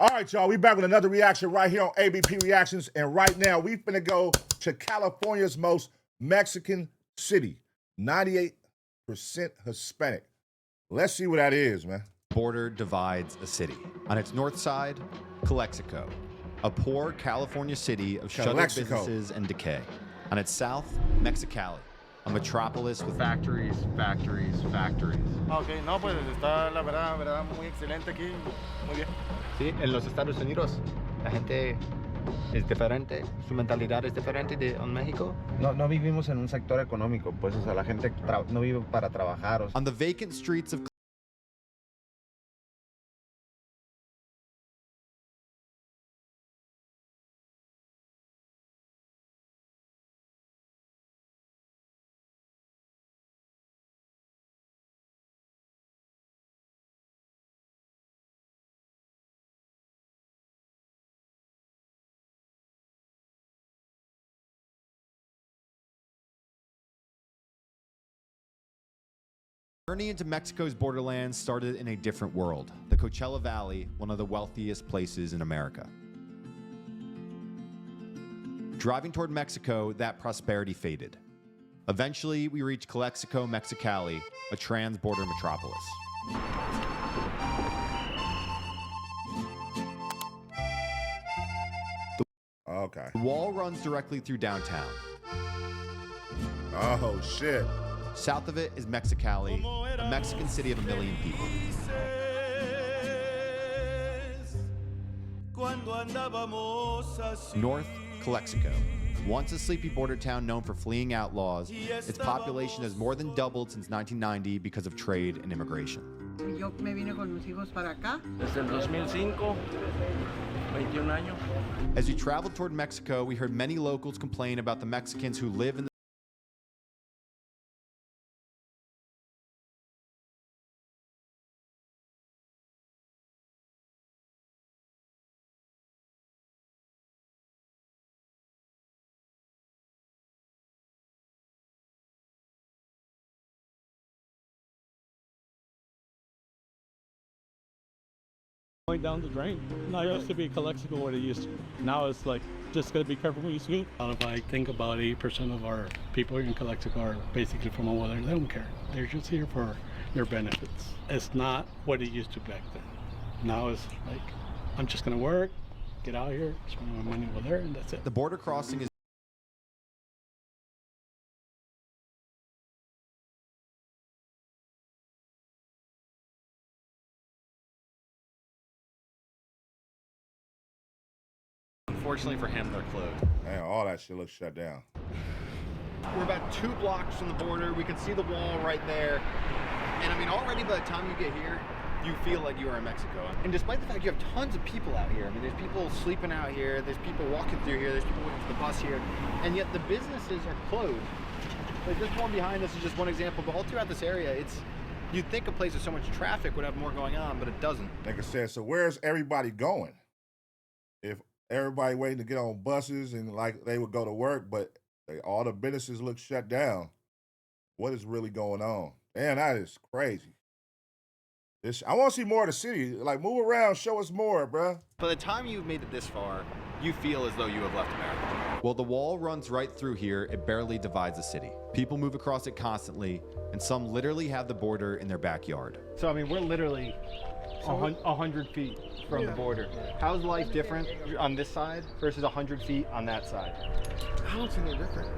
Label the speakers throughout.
Speaker 1: All right, y'all, we back with another reaction right here on ABP Reactions, and right now we finna go to California's most Mexican city, 98% Hispanic. Let's see what that is, man.
Speaker 2: Border divides a city. On its north side, Calexico, a poor California city of shuttered businesses and decay. On its south, Mexicali, a metropolis with factories.
Speaker 3: Okay, no, pues está la verdad muy excelente aquí, muy bien.
Speaker 4: Sí, en los Estados Unidos la gente es diferente, su mentalidad es diferente de en México. No vivimos en un sector económico, pues, o sea, la gente no vive para trabajar.
Speaker 2: On the vacant streets of journey into Mexico's borderlands started in a different world, the Coachella Valley, one of the wealthiest places in America. Driving toward Mexico, that prosperity faded. Eventually, we reached Calexico, Mexicali, a trans-border metropolis.
Speaker 1: Okay.
Speaker 2: The wall runs directly through downtown.
Speaker 1: Oh, shit.
Speaker 2: South of it is Mexicali, a Mexican city of 1 million people. North, Calexico. Once a sleepy border town known for fleeing outlaws, its population has more than doubled since 1990 because of trade and immigration.
Speaker 5: Yo me vine con mis hijos para acá.
Speaker 3: Desde el 2005, 21 años.
Speaker 2: As we traveled toward Mexico, we heard many locals complain about the Mexicans who live in the
Speaker 6: Going down the drain. Not used to be Calexico what it used to. Now it's like, just gotta be careful when you scoot. If I think about 80% of our people here in Calexico are basically from over there. They don't care. They're just here for their benefits. It's not what it used to back then. Now it's like, I'm just gonna work, get out here, spend my money over there, and that's it.
Speaker 2: The border crossing is
Speaker 7: unfortunately for him, they're closed.
Speaker 1: Man, all that shit looks shut down.
Speaker 7: We're about 2 blocks from the border. We can see the wall right there. And I mean, already by the time you get here, you feel like you are in Mexico. And despite the fact you have tons of people out here, I mean, there's people sleeping out here, there's people walking through here, there's people waiting for the bus here, and yet the businesses are closed. Like this one behind us is just one example, but all throughout this area, you'd think a place with so much traffic would have more going on, but it doesn't.
Speaker 1: Like I said, so where's everybody going? If everybody waiting to get on buses and like they would go to work, but all the businesses look shut down. What is really going on? Man, that is crazy. I want to see more of the city. Like, move around, show us more, bro.
Speaker 7: By the time you've made it this far, you feel as though you have left America.
Speaker 2: Well, the wall runs right through here. It barely divides the city. People move across it constantly, and some literally have the border in their backyard.
Speaker 4: So I mean, we're literally 100 feet from the border. How's life different on this side versus 100 feet on that side?
Speaker 3: I don't see no different.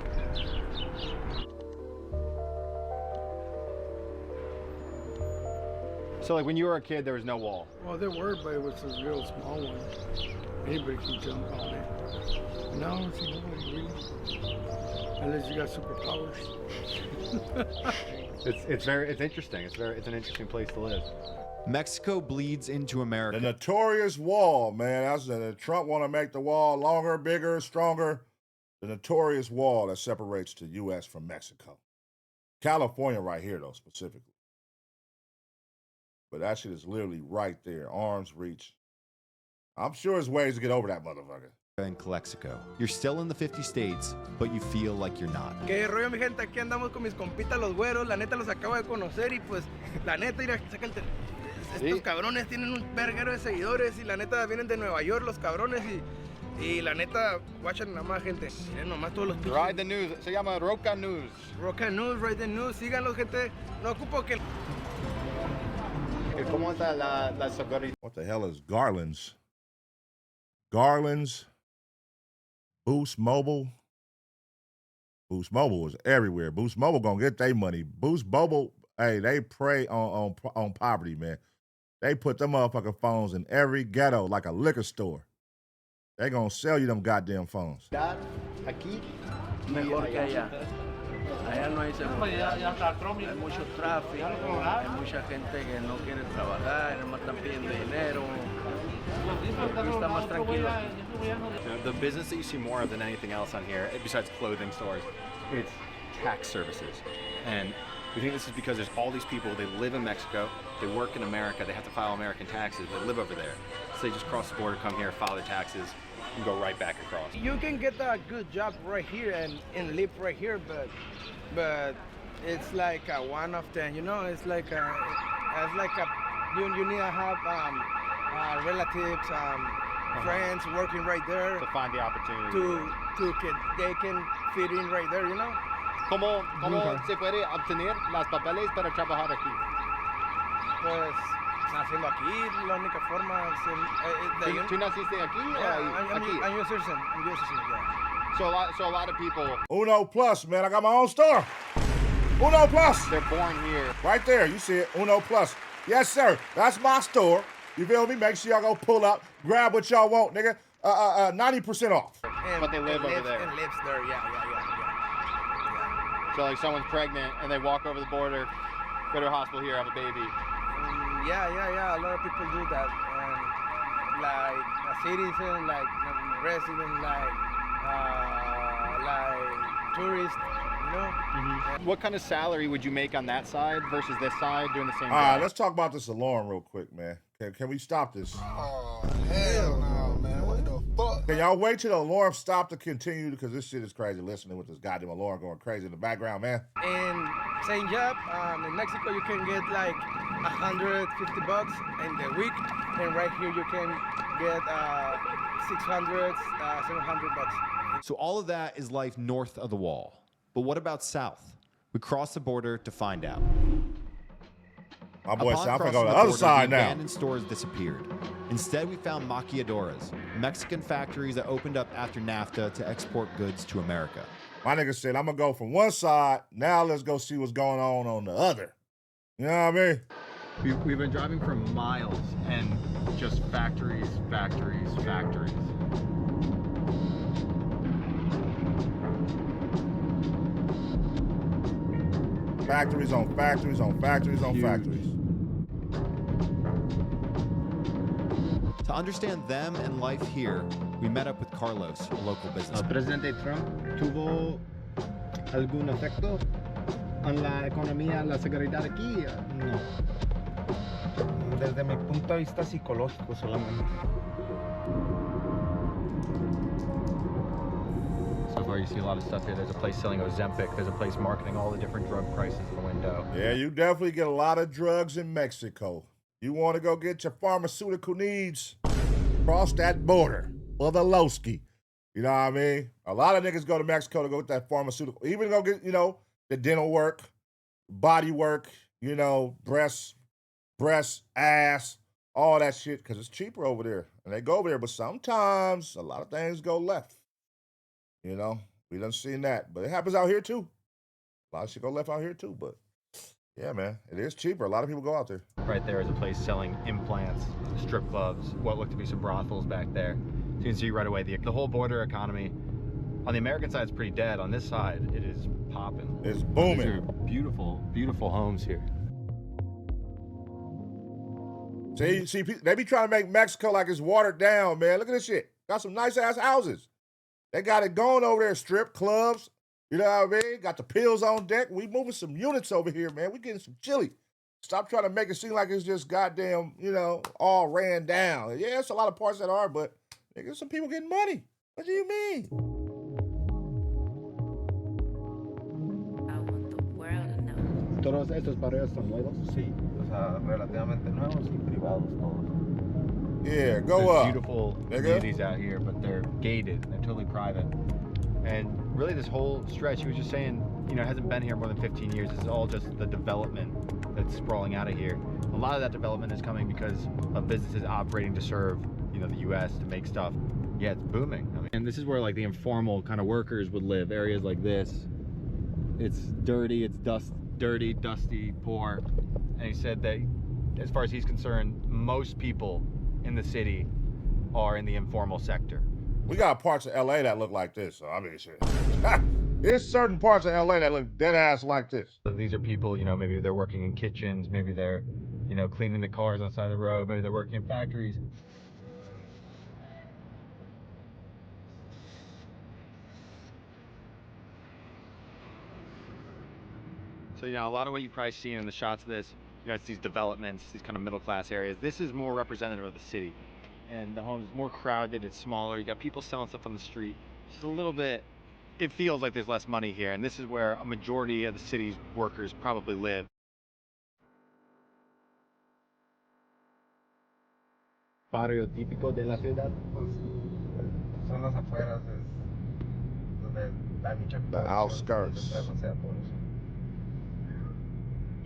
Speaker 4: So like when you were a kid, there was no wall.
Speaker 3: Well, there were, but it was a real small one. Anybody can jump on it. No, I don't see nobody really. Unless you got superpowers.
Speaker 4: It's interesting. It's an interesting place to live.
Speaker 2: Mexico bleeds into America.
Speaker 1: The notorious wall, man. That's Trump want to make the wall longer, bigger, stronger. The notorious wall that separates the U.S. from Mexico. California right here, though, specifically. But that shit is literally right there, arm's reach. I'm sure there's ways to get over that motherfucker.
Speaker 2: In Calexico. You're still in the 50 states, but you feel like you're not.
Speaker 5: Que rollo, mi gente, aquí andamos con mis compitas los güeros. La neta los acabo de conocer y pues, la neta, mira, saca el teléfono.
Speaker 8: estos cabrones tienen un verguero de seguidores y la neta vienen de Nueva York los cabrones y la neta, watchan nada más gente. Miren nomás todos los pinches.
Speaker 7: Ride the news. Se llama Roca News.
Speaker 8: Roca News, Ride the News. Síganlos, gente. No ocupo que...
Speaker 7: ¿Cómo está la seguridad?
Speaker 1: What the hell is Garland's? Garland's, Boost Mobile. Boost Mobile is everywhere. Boost Mobile gonna get their money. Boost Mobile, hey, they prey on poverty, man. They put them motherfucking phones in every ghetto like a liquor store. They gonna sell you them goddamn phones.
Speaker 7: Aquí.
Speaker 9: Mejor que allá. Allá no hay seguridad. Hay mucho tráfico, hay mucha gente que no quiere trabajar, además están pidiendo dinero. Está más tranquilo.
Speaker 2: The business that you see more of than anything else on here, besides clothing stores, it's tax services. And we think this is because there's all these people, they live in Mexico, they work in America, they have to file American taxes, they live over there. So they just cross the border, come here, file their taxes, and go right back across.
Speaker 8: You can get a good job right here and live right here, but it's like a one of them, you know. It's like you need to have relatives, friends working right there
Speaker 7: To find the opportunity.
Speaker 8: they can fit in right there, you know.
Speaker 7: ¿Cómo se puede obtener los papeles para trabajar aquí?
Speaker 8: Pues naciendo aquí, la única forma es
Speaker 7: ¿Tú naciste aquí o aquí?
Speaker 8: I'm US citizen. Yeah.
Speaker 7: So a lot of people,
Speaker 1: Uno Plus, man. I got my own store. Uno Plus.
Speaker 7: they're born here.
Speaker 1: Right there. You see it. Uno Plus. Yes, sir. That's my store. You feel me? Make sure y'all go pull up, grab what y'all want, nigga. 90% off.
Speaker 7: But they live over there.
Speaker 8: And lives there, yeah.
Speaker 7: So like someone's pregnant and they walk over the border, go to a hospital here, have a baby.
Speaker 8: Yeah. A lot of people do that. And like a citizen, like resident, like tourist, you know.
Speaker 7: What kind of salary would you make on that side versus this side doing the same
Speaker 1: All right,
Speaker 7: job?
Speaker 1: let's talk about this alarm real quick, man. Can we stop this?
Speaker 10: Oh, hell no, man. What the fuck?
Speaker 1: Can y'all wait till the alarm stop to continue? Because this shit is crazy listening with this goddamn alarm going crazy in the background, man.
Speaker 8: And same job, in Mexico you can get like $150 in the week, and right here you can get 600, $700.
Speaker 2: So all of that is life north of the wall. But what about south? We crossed the border to find out.
Speaker 1: My boy
Speaker 2: Upon
Speaker 1: said, I'm gonna
Speaker 2: crossing
Speaker 1: go to the
Speaker 2: the
Speaker 1: other
Speaker 2: border,
Speaker 1: side
Speaker 2: the
Speaker 1: now.
Speaker 2: abandoned stores disappeared. Instead, we found maquiladoras, Mexican factories that opened up after NAFTA to export goods to America.
Speaker 1: My nigga said, I'm gonna go from one side, now let's go see what's going on the other. You know what I mean?
Speaker 7: We've been driving for miles and just factories.
Speaker 1: Factories on factories on factories on factories.
Speaker 2: To understand them and life here, we met up with Carlos, a local businessman.
Speaker 4: Presidente Trump tuvo algún efecto en la economía, la seguridad aquí? No. Desde mi punto de vista psicológico solamente.
Speaker 7: So far you see a lot of stuff here. There's a place selling Ozempic. There's a place marketing all the different drug prices in the window.
Speaker 1: Yeah, you definitely get a lot of drugs in Mexico. You want to go get your pharmaceutical needs, cross that border for the Lowski. You know what I mean? A lot of niggas go to Mexico to go get that pharmaceutical, even go get, you know, the dental work, body work, you know, breasts, ass, all that shit, because it's cheaper over there. And they go over there, but sometimes a lot of things go left. You know, we done seen that, but it happens out here too. A lot of shit go left out here too, but yeah, man, it is cheaper. A lot of people go out there.
Speaker 7: Right there is a place selling implants, strip clubs, what look to be some brothels back there. So you can see right away the whole border economy. On the American side, it's pretty dead. On this side, it is popping.
Speaker 1: It's booming.
Speaker 7: These are beautiful, beautiful homes here.
Speaker 1: See, they be trying to make Mexico like it's watered down, man. Look at this shit. Got some nice ass houses. They got it going over there, strip clubs. You know what I mean? Got the pills on deck. We moving some units over here, man. We getting some chili. Stop trying to make it seem like it's just goddamn, you know, all ran down. Yeah, it's a lot of parts that are, but nigga, some people getting money. What do you mean?
Speaker 4: ¿Todos estos barrios son nuevos?
Speaker 7: Sí, los
Speaker 4: sea, relativamente nuevos y privados todos.
Speaker 1: Yeah, go
Speaker 2: There's
Speaker 1: up.
Speaker 2: beautiful communities out here, but they're gated. They're totally private. And really, this whole stretch, he was just saying, you know, it hasn't been here more than 15 years. It's all just the development that's sprawling out of here. A lot of that development is coming because of businesses operating to serve, you know, the U.S. to make stuff. Yeah, it's booming. I mean, and this is where like the informal kind of workers would live. Areas like this. It's dirty. It's dirty, dusty, poor. And he said that, as far as he's concerned, most people in the city are in the informal sector.
Speaker 1: We got parts of LA that look like this, so I mean, shit. There's certain parts of LA that look dead ass like this.
Speaker 2: So these are people, you know, maybe they're working in kitchens, maybe they're, you know, cleaning the cars on the side of the road, maybe they're working in factories. So, you know, a lot of what you've probably seen in the shots of this, you know, it's these developments, these kind of middle class areas. This is more representative of the city. And the home's more crowded, it's smaller, you got people selling stuff on the street. Just a little bit, it feels like there's less money here, and this is where a majority of the city's workers probably live.
Speaker 4: Barrio típico de la ciudad, pues son las afueras, es donde hay mucha
Speaker 1: The outskirts.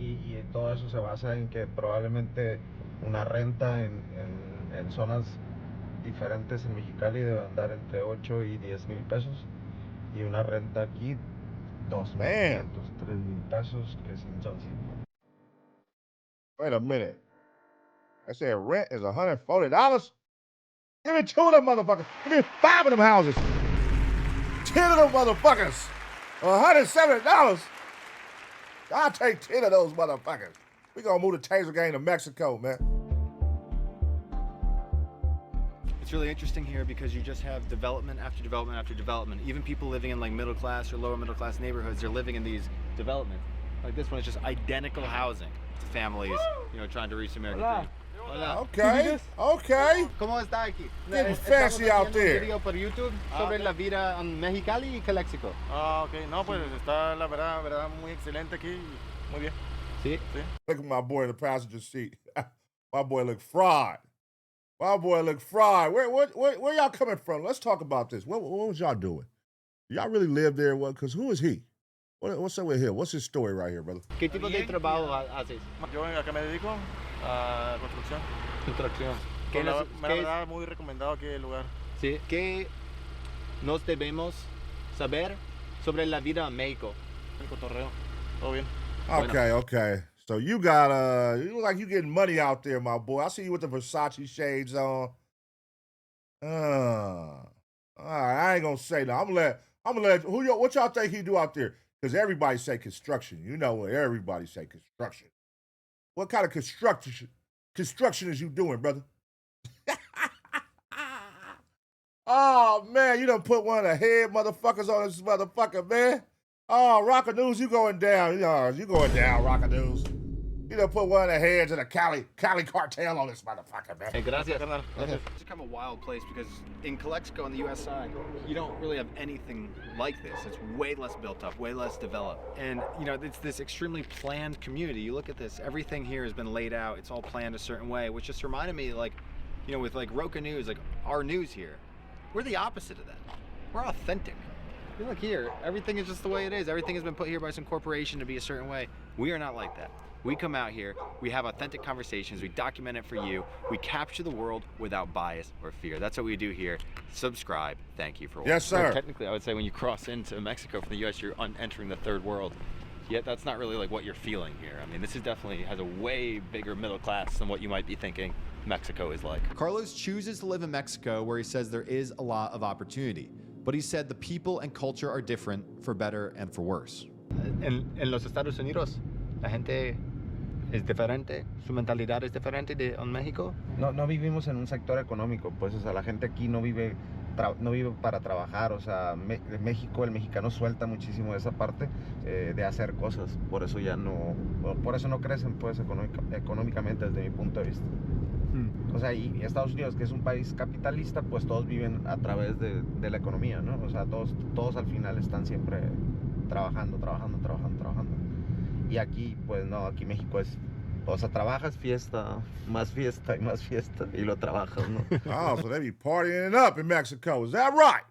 Speaker 4: Y todo eso se basa en que probablemente una renta en zonas diferentes en Mexicali debe andar entre 8 y 10 mil pesos, y una renta aquí 2,500, 3,000 pesos, que son.
Speaker 1: Wait a minute. I said rent is $140? Give me 2 of them motherfuckers. Give me 5 of them houses. 10 of them motherfuckers. $170. I'll take 10 of those motherfuckers. We gonna move the Taser gang to Mexico, man.
Speaker 2: It's really interesting here because you just have development after development after development. Even people living in like middle class or lower middle class neighborhoods, they're living in these developments. Like this one is just identical housing to families, you know, trying to reach the American dream.
Speaker 1: Hola. Okay, okay.
Speaker 7: ¿Cómo está aquí?
Speaker 1: Getting fancy out there.
Speaker 7: Un video por YouTube sobre la vida en Mexicali y Calexico.
Speaker 11: Ah, ok. No, pues está la verdad muy excelente aquí. Muy bien.
Speaker 7: Sí.
Speaker 11: Sí.
Speaker 1: Look at my boy in the passenger seat. My boy look fried. My boy look fried. Where y'all coming from? Let's talk about this. What was y'all doing? Y'all really live there? Because who is he? What's up with him? What's his story right here, brother?
Speaker 7: ¿Qué tipo de trabajo haces?
Speaker 11: Yo acá me dedico a construcción.
Speaker 7: Construcción.
Speaker 11: ¿Qué la verdad muy recomendado aquí el lugar.
Speaker 7: Sí. ¿Qué nos debemos saber sobre la vida en México?
Speaker 11: El cotorreo. Todo bien.
Speaker 1: Okay, okay. So you got you look like you getting money out there, my boy. I see you with the Versace shades on. All right, I ain't gonna say no. I'm gonna let what y'all think he do out there? Because everybody say construction. You know what everybody say, construction. What kind of construction is you doing, brother? Oh, man, you done put one of the head motherfuckers on this motherfucker, man. Oh, Rocker News, you going down. You going down, Rocker News. You done put one of the heads of the Cali cartel on this motherfucker, man.
Speaker 7: Hey, gracias.
Speaker 2: It's kind of a wild place because in Calexico on the U.S. side, you don't really have anything like this. It's way less built up, way less developed. And, you know, it's this extremely planned community. You look at this, everything here has been laid out. It's all planned a certain way, which just reminded me, like, you know, with like Roca News, like our news here, we're the opposite of that. We're authentic. You look here, everything is just the way it is. Everything has been put here by some corporation to be a certain way. We are not like that. We come out here, we have authentic conversations, we document it for you, we capture the world without bias or fear. That's what we do here. Subscribe. Thank you for watching.
Speaker 1: Yes, sir.
Speaker 2: Technically, I would say when you cross into Mexico from the U.S., you're entering the third world. Yet that's not really like what you're feeling here. I mean, this is definitely has a way bigger middle class than what you might be thinking Mexico is like. Carlos chooses to live in Mexico where he says there is a lot of opportunity. But he said the people and culture are different for better and for worse.
Speaker 4: En los Estados Unidos, la gente es diferente, su mentalidad es diferente de en México. No vivimos en un sector económico, pues, o sea, la gente aquí no vive para trabajar, o sea, México, el mexicano suelta muchísimo de esa parte de hacer cosas, por eso no crecen, pues, económicamente desde mi punto de vista. O sea, y Estados Unidos, que es un país capitalista, pues todos viven a través de la economía, ¿no? O sea, todos al final están siempre trabajando. Y aquí, pues no, aquí México es O sea, trabajas fiesta, más fiesta y más fiesta, y lo trabajas, ¿no?
Speaker 1: Oh, so they be partying it up in Mexico. Is that right?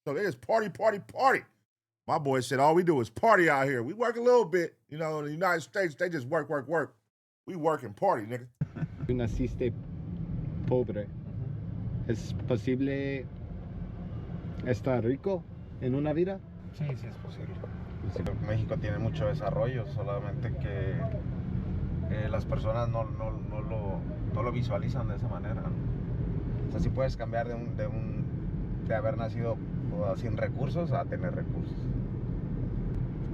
Speaker 1: So they just party, party, party. My boy said all we do is party out here. We work a little bit. You know, in the United States, they just work, work, work. We work and party, nigga.
Speaker 12: Tú naciste pobre. ¿Es posible estar rico en una vida?
Speaker 4: Sí, sí es posible. Sí, México tiene mucho desarrollo, solamente que las personas no lo visualizan de esa manera, ¿no? O sea, sí puedes cambiar de haber nacido sin recursos a tener recursos.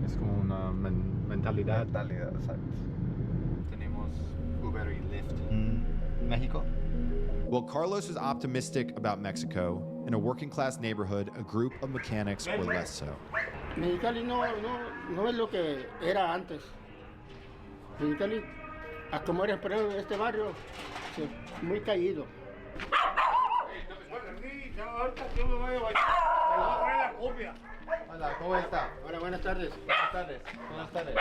Speaker 12: Es como una mentalidad.
Speaker 4: Mentalidad, exacto.
Speaker 7: Tenemos Uber y Lyft. Mexico?
Speaker 2: While Carlos is optimistic about Mexico, in a working class neighborhood, a group of mechanics were less so.
Speaker 3: Mexicali no es lo que era antes. Mexicali, como era de este barrio, muy caído.
Speaker 7: Hola, ¿cómo está?
Speaker 3: Hola, buenas tardes.
Speaker 7: Buenas tardes. Buenas tardes.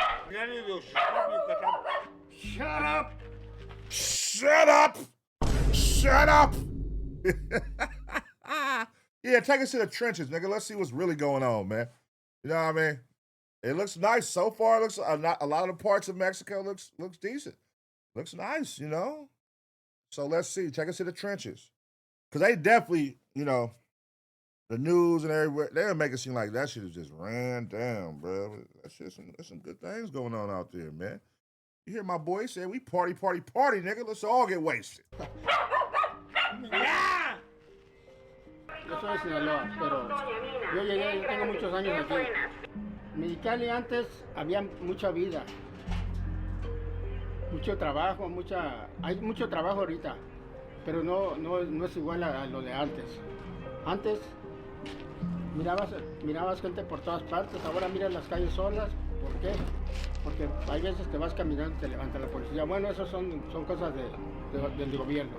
Speaker 3: Shut up!
Speaker 1: Shut up! Shut up! Yeah, take us to the trenches, nigga. Let's see what's really going on, man. You know what I mean? It looks nice so far. It looks a lot of the parts of Mexico looks decent. Looks nice, you know. So let's see. Take us to the trenches, because they definitely, you know, the news and everywhere, they'll make it seem like that shit is just ran down, bro. That shit, there's some good things going on out there, man. You hear my boy say, we party, party, party, nigga. Let's all get wasted.
Speaker 3: Yo soy de Sinaloa, pero yo tengo muchos años aquí. Mexicali antes había mucha vida, mucho trabajo, hay mucho trabajo ahorita, pero no es igual a lo de antes. Antes mirabas gente por todas partes, ahora miras las calles solas. ¿Por qué? Porque hay veces que vas caminando y te levanta la policía. Bueno, eso son cosas del gobierno.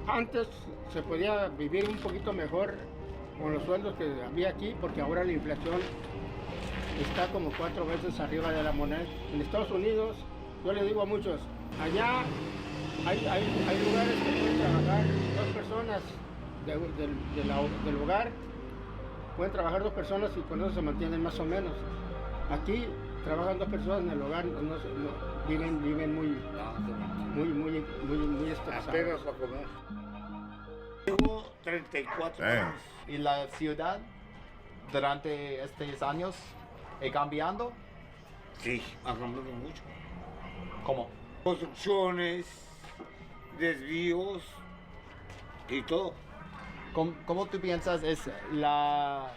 Speaker 3: Antes se podía vivir un poquito mejor con los sueldos que había aquí, porque ahora la inflación está como 4 veces arriba de la moneda. En Estados Unidos, yo le digo a muchos, allá hay lugares que pueden trabajar 2 personas del hogar, pueden trabajar 2 personas y con eso se mantienen más o menos. Aquí trabajan 2 personas en el hogar, viven muy estresados.
Speaker 13: Apenas para comer. Tengo 34 años.
Speaker 7: ¿Y la ciudad durante estos años cambiando?
Speaker 13: Sí, ha cambiado mucho.
Speaker 7: ¿Cómo?
Speaker 13: Construcciones, desvíos y todo.
Speaker 7: ¿Cómo tú piensas es la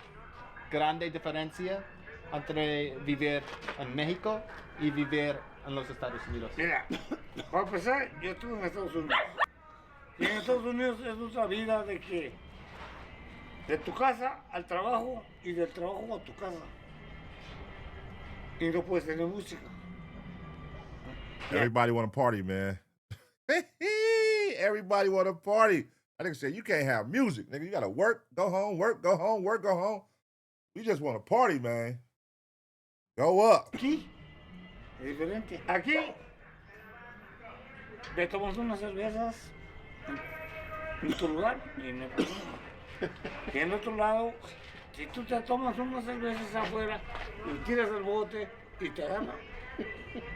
Speaker 7: grande diferencia entre vivir en México y vivir en los Estados Unidos?
Speaker 13: Mira, para empezar, yo estuve en Estados Unidos. Y en Estados Unidos es otra vida de que de tu casa al trabajo y del trabajo a tu casa. Y no puedes tener música.
Speaker 1: Everybody want to party, man. Everybody want to party. I think said you can't have music, nigga. You gotta work, go home, work, go home, work, go home. You just want to party, man. Go up.
Speaker 13: Aquí es diferente. Aquí te tomas unas cervezas en tu lugar y no hay problema. Y en otro lado, si tú te tomas unas cervezas afuera y tiras el bote y te agarran,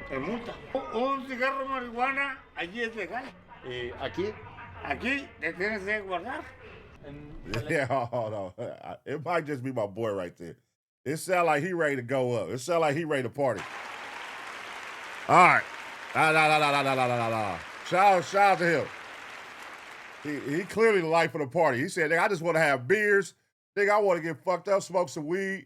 Speaker 13: te multa. Un cigarro de marihuana allí es legal.
Speaker 7: ¿Y aquí?
Speaker 13: Aquí te tienes que guardar.
Speaker 1: Yeah, hold on. It might just be my boy right there. It sound like he ready to go up. It sound like he ready to party. All right. Shout out to him. He clearly the life of the party. He said, I just want to have beers. Nigga, I want to get fucked up, smoke some weed.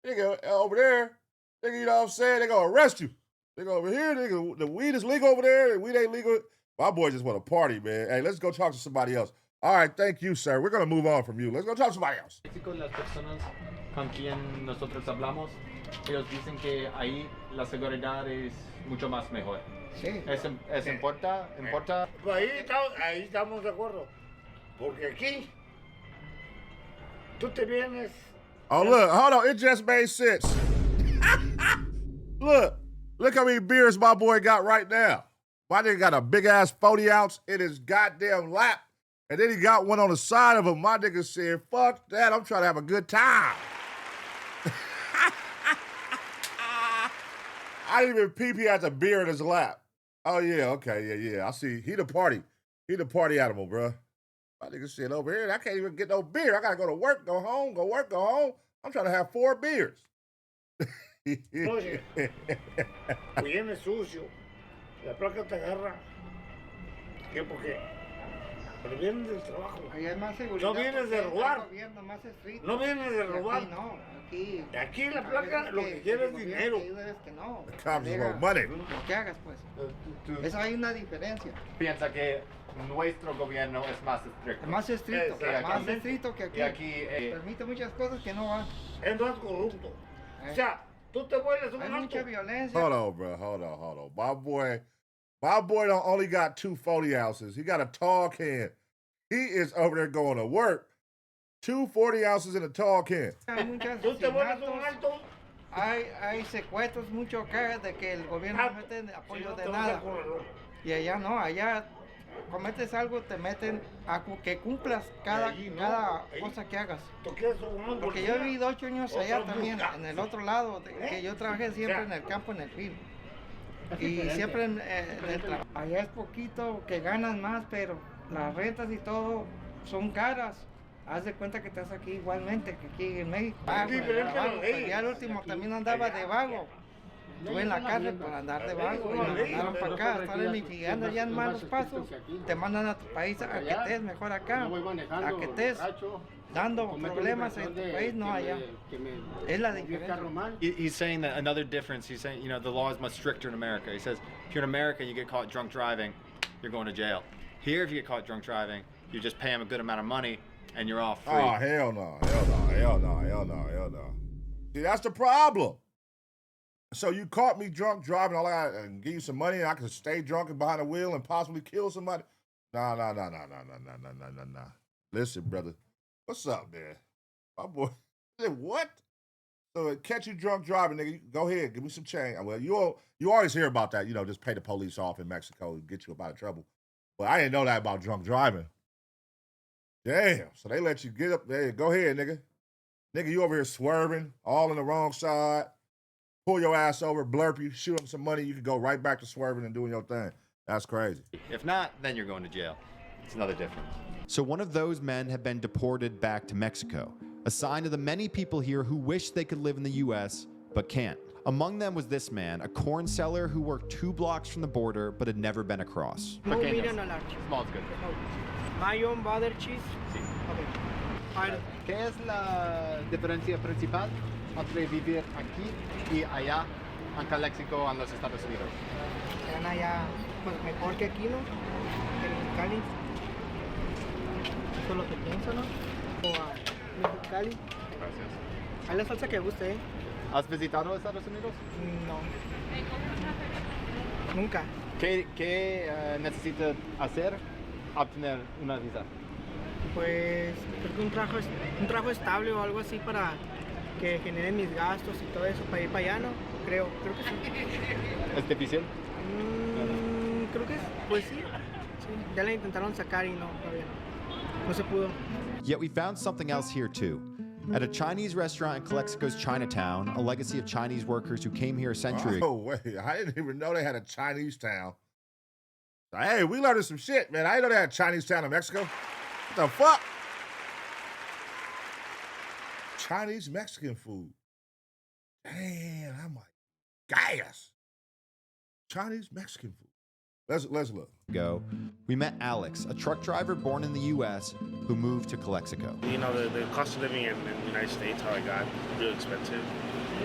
Speaker 1: Nigga, over there, nigga, you know what I'm saying? They gonna arrest you. Nigga, over here, nigga, the weed is legal over there, the weed ain't legal. My boy just want to party, man. Hey, let's go talk to somebody else. All right, thank you, sir. We're gonna move on from you. Let's go talk to somebody else.
Speaker 7: México, las personas con quien nosotros hablamos, ellos dicen que ahí la seguridad es mucho más mejor.
Speaker 13: Sí.
Speaker 7: ¿Importa?
Speaker 13: Pues ahí estamos de acuerdo. Porque aquí, tú te vienes.
Speaker 1: Oh, look, hold on. It just made sense. Look, Look how many beers my boy got right now. My nigga got a big-ass 40 ounce in his goddamn lap, and then he got one on the side of him. My nigga said, fuck that, I'm trying to have a good time. I didn't even peep he had the beer in his lap. Oh, yeah, okay, yeah. I see. He the party animal, bro. My nigga said, over here, I can't even get no beer. I got to go to work, go home, go work, go home. I'm trying to have 4 beers.
Speaker 13: Oye, viene sucio, la placa te agarra. ¿Qué? ¿Por qué? Pero vienes del trabajo.
Speaker 3: Allá es más seguridad.
Speaker 13: No vienes de robar.
Speaker 3: Más estricto.
Speaker 13: No vienes de robar.
Speaker 3: Aquí no, aquí.
Speaker 13: Aquí la placa lo que quiere es dinero.
Speaker 3: Que no.
Speaker 1: The cops want money.
Speaker 3: Lo que hagas, pues. Eso hay una diferencia.
Speaker 4: Piensa que nuestro gobierno es más estricto.
Speaker 3: Más estricto que aquí.
Speaker 4: Y aquí
Speaker 3: permite muchas cosas que no van.
Speaker 13: Es más corrupto. O sea, tú te vuelves un
Speaker 3: hay
Speaker 13: alto.
Speaker 3: mucha violencia.
Speaker 1: Hold on, bro. Hold on. My boy don't only got 2 40 ounces. He got a tall can. He is over there going to work. 2 40 ounces in a tall can.
Speaker 3: Hay muchas
Speaker 13: Tú te vuelves un alto.
Speaker 3: Hay secuestros, mucho que de que el gobierno no mete apoyo de nada. Y allá no, allá cometes algo, te meten a que cumplas cada cosa que hagas. Porque yo he vivido 8 años allá también, en el otro lado, que yo trabajé siempre en el campo, en el field. Y siempre en el trabajo. Allá es poquito, que ganan más, pero las rentas y todo son caras. Haz de cuenta que estás aquí igualmente que aquí en México. Pero ya al último también andaba de vago. Estuve en la cárcel por andar de vago y me mandaron para acá, estar emigrando ya en malos pasos. Te mandan a tu país a que estés mejor acá, a que estés dando problemas en tu país, no allá. Es la diferencia.
Speaker 2: He's saying that another difference, he's saying, the law is much stricter in America. He says, if you're in America and you get caught drunk driving, you're going to jail. Here, if you get caught drunk driving, you just pay him a good amount of money and you're off free.
Speaker 1: Oh, hell no. See, that's the problem. So you caught me drunk driving, all I got and give you some money, and I can stay drunk and behind the wheel and possibly kill somebody. Nah. Listen, brother, what's up, man? My boy, what? So catch you drunk driving, nigga. Go ahead, give me some change. Well, you always hear about that, just pay the police off in Mexico and get you up out of trouble. But I didn't know that about drunk driving. Damn. So they let you get up there. Go ahead, nigga. Nigga, you over here swerving, all on the wrong side. Pull your ass over, blurp you, shoot them some money, you can go right back to swerving and doing your thing. That's crazy.
Speaker 2: If not, then you're going to jail. It's another difference. So one of those men have been deported back to Mexico, a sign to the many people here who wish they could live in the U.S. but can't. Among them was this man, a corn seller who worked 2 blocks from the border but had never been across.
Speaker 4: Small is good.
Speaker 8: Mayon butter cheese.
Speaker 4: Sí.
Speaker 8: Okay.
Speaker 4: ¿Qué es la diferencia principal entre vivir aquí y allá en Calexico, en los Estados Unidos?
Speaker 3: Están allá pues mejor que aquí, ¿no? En Mexicali. Eso es lo que pienso, ¿no? O a Mexicali.
Speaker 4: Gracias.
Speaker 3: Hay la salsa que guste, ¿eh?
Speaker 4: ¿Has visitado Estados Unidos?
Speaker 3: No. Nunca.
Speaker 4: ¿Qué necesitas hacer para obtener una visa?
Speaker 3: Pues creo que un trabajo estable o algo así para que genere mis gastos y todo eso para ir para allá, ¿no? Creo que sí.
Speaker 4: ¿Es difícil?
Speaker 3: Creo que pues sí. Ya la intentaron sacar y no, todavía no se pudo.
Speaker 2: Yet we found something else here too. At a Chinese restaurant in Calexico's Chinatown, a legacy of Chinese workers who came here a century ago.
Speaker 1: Oh, wait, I didn't even know they had a Chinese town. Hey, we learned some shit, man. I didn't know they had a Chinese town in Mexico. What the fuck? Chinese Mexican food. Damn, I'm like, gas. Chinese Mexican food. Let's look.
Speaker 2: We met Alex, a truck driver born in the U.S. who moved to Calexico.
Speaker 14: The cost of living in the United States, how I got real expensive.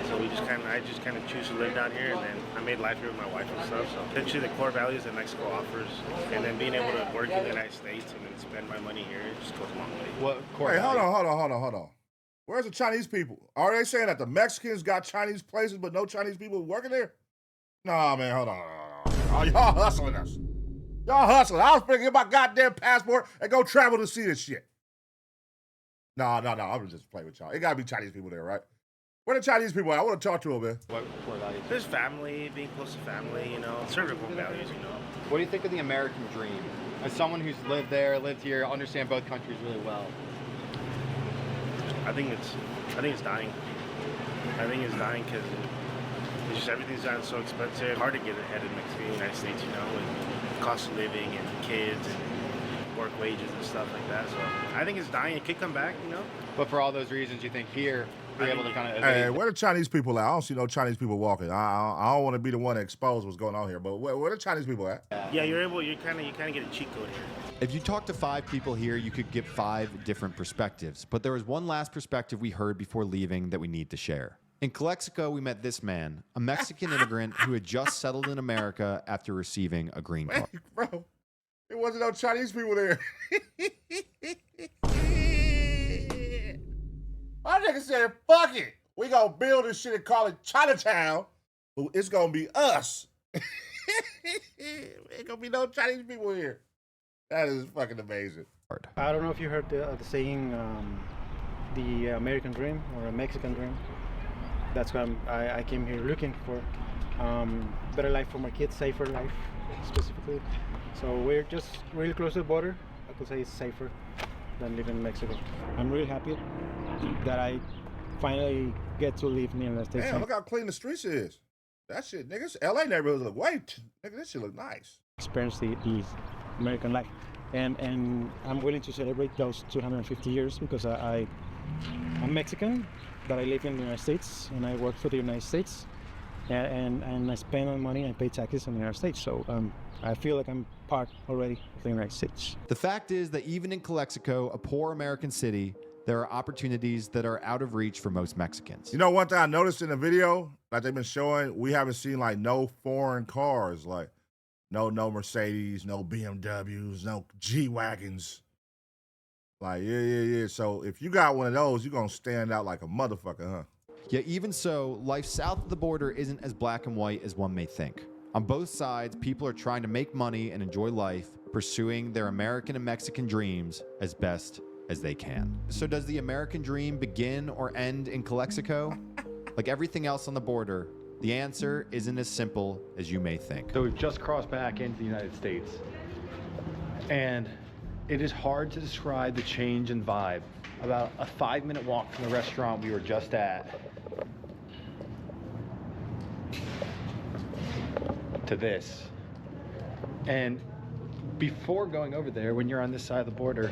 Speaker 14: So I just kind of choose to live down here, and then I made life here with my wife and stuff. So essentially the core values that Mexico offers, and then being able to work in the United States and then spend my money here, it just goes a long way.
Speaker 2: What core
Speaker 1: Hey, hold
Speaker 2: values?
Speaker 1: on. Where's the Chinese people? Are they saying that the Mexicans got Chinese places but no Chinese people working there? Nah, man, hold on. Oh, y'all hustling us. Y'all hustling. I was finna get my goddamn passport and go travel to see this shit. No, I'm just playing with y'all. It gotta be Chinese people there, right? Where the Chinese people at? I want to talk to them, man.
Speaker 4: What core values?
Speaker 14: There's family, being close to family, you know, certain core values, you know.
Speaker 4: What do you think of the American dream? As someone who's lived there, lived here, understand both countries really well.
Speaker 14: I think it's dying. I think it's dying because it's just everything's gotten so expensive. Hard to get ahead in Mexico, United States, you know, with cost of living and kids and work wages and stuff like that. So I think it's dying. It could come back, you know.
Speaker 4: But for all those reasons, you think here you're able to kind of.
Speaker 1: Hey, where the Chinese people at? I don't see no Chinese people walking. I don't want to be the one to expose what's going on here, but where the Chinese people at?
Speaker 14: Yeah, you kind of get a cheat code here.
Speaker 2: If you talk to 5 people here, you could get 5 different perspectives. But there was one last perspective we heard before leaving that we need to share. In Calexico, we met this man, a Mexican immigrant who had just settled in America after receiving a green card.
Speaker 1: Hey, bro, there wasn't no Chinese people there. My nigga said, fuck it. We gonna build this shit and call it Chinatown, but it's gonna be us. Ain't gonna be no Chinese people here. That is fucking amazing.
Speaker 15: I don't know if you heard the saying, the American dream or a Mexican dream. That's what I came here looking for. Better life for my kids, safer life specifically. So we're just really close to the border. I could say it's safer than living in Mexico. I'm really happy that I finally get to live in the United States.
Speaker 1: Damn, look how clean the streets is. That shit, niggas, LA neighborhoods look white. Nigga, this shit look nice.
Speaker 15: Experience the American life. And I'm willing to celebrate those 250 years because I'm Mexican, but I live in the United States and I work for the United States. And I spend my money and I pay taxes in the United States. So I feel like I'm part already of the United States.
Speaker 2: The fact is that even in Calexico, a poor American city, there are opportunities that are out of reach for most Mexicans.
Speaker 1: You know, one thing I noticed in the video, like they've been showing, we haven't seen like no foreign cars, like no Mercedes, no BMWs, no G-Wagons. Like, yeah. So if you got one of those, you're going to stand out like a motherfucker, huh?
Speaker 2: Yet even so, life south of the border isn't as black and white as one may think. On both sides, people are trying to make money and enjoy life, pursuing their American and Mexican dreams as best as they can. So does the American dream begin or end in Calexico? Like everything else on the border, the answer isn't as simple as you may think.
Speaker 12: So we've just crossed back into the United States, and it is hard to describe the change in vibe. About a 5-minute walk from the restaurant we were just at to this. And before going over there, when you're on this side of the border,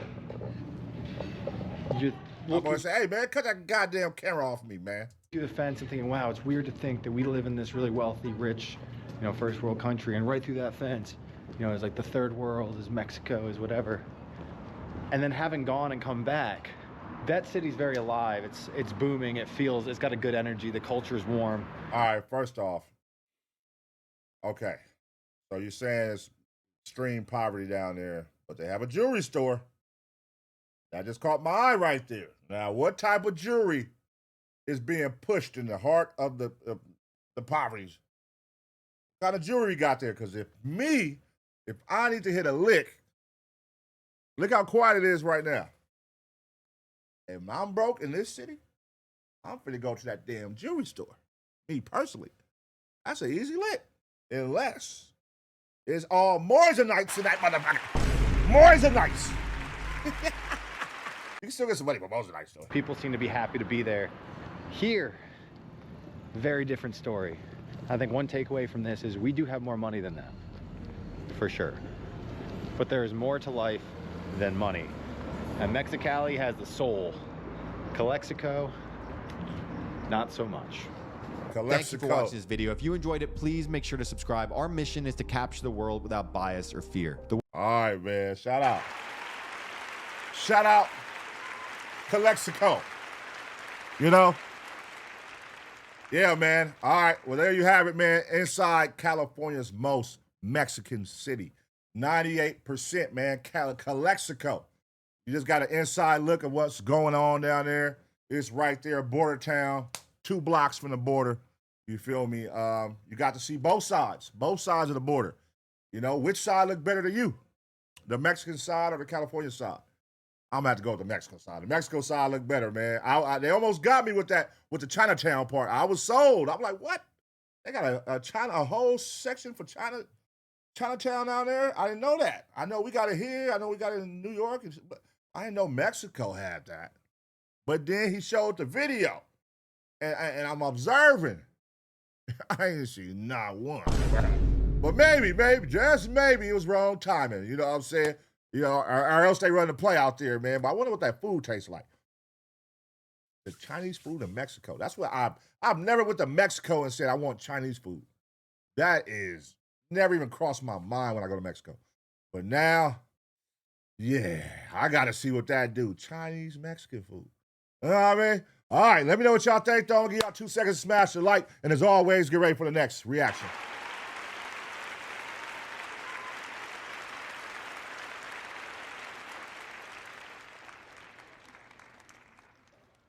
Speaker 12: you're
Speaker 1: I'm going to say, hey, man, cut that goddamn camera off me, man.
Speaker 12: through the fence and thinking, wow, it's weird to think that we live in this really wealthy, rich, first world country, and right through that fence, it's like the third world, is Mexico, is whatever. And then having gone and come back, that city's very alive. It's booming. It's got a good energy. The culture's warm.
Speaker 1: All right, first off, okay, so you're saying it's extreme poverty down there, but they have a jewelry store. That just caught my eye right there. Now, what type of jewelry is being pushed in the heart of the poverty? What kind of jewelry you got there? Because if I need to hit a lick, look how quiet it is right now. If I'm broke in this city, I'm finna go to that damn jewelry store. Me personally. That's an easy lick. Unless it's all Moissanite in that motherfucker. Moissanite. You can still get some money for Moissanite though.
Speaker 12: People seem to be happy to be there. Here, very different story. I think one takeaway from this is we do have more money than them, for sure. But there is more to life than money. And Mexicali has the soul. Calexico, not so much.
Speaker 2: Thank you for watching this video. If you enjoyed it, please make sure to subscribe. Our mission is to capture the world without bias or fear.
Speaker 1: All right, man. Shout out. Shout out Calexico. Yeah, man. All right. Well, there you have it, man. Inside California's most Mexican city. 98%, man. Calexico. You just got an inside look at what's going on down there. It's right there, border town, 2 blocks from the border. You feel me? You got to see both sides of the border. Which side look better to you? The Mexican side or the California side? I'm gonna have to go with the Mexico side. The Mexico side look better, man. They almost got me with the Chinatown part. I was sold. I'm like, what? They got a whole section for Chinatown down there? I didn't know that. I know we got it here. I know we got it in New York, but I didn't know Mexico had that. But then he showed the video, and I'm observing. I ain't see not one. But maybe, just maybe it was wrong timing. You know what I'm saying? You know, or else they run the play out there, man. But I wonder what that food tastes like. The Chinese food in Mexico. That's what I've never went to Mexico and said I want Chinese food. That is never even crossed my mind when I go to Mexico. But now, yeah, I got to see what that do. Chinese, Mexican food. You know what I mean? All right, let me know what y'all think, though. I'm going to give y'all 2 seconds to smash the like. And as always, get ready for the next reaction.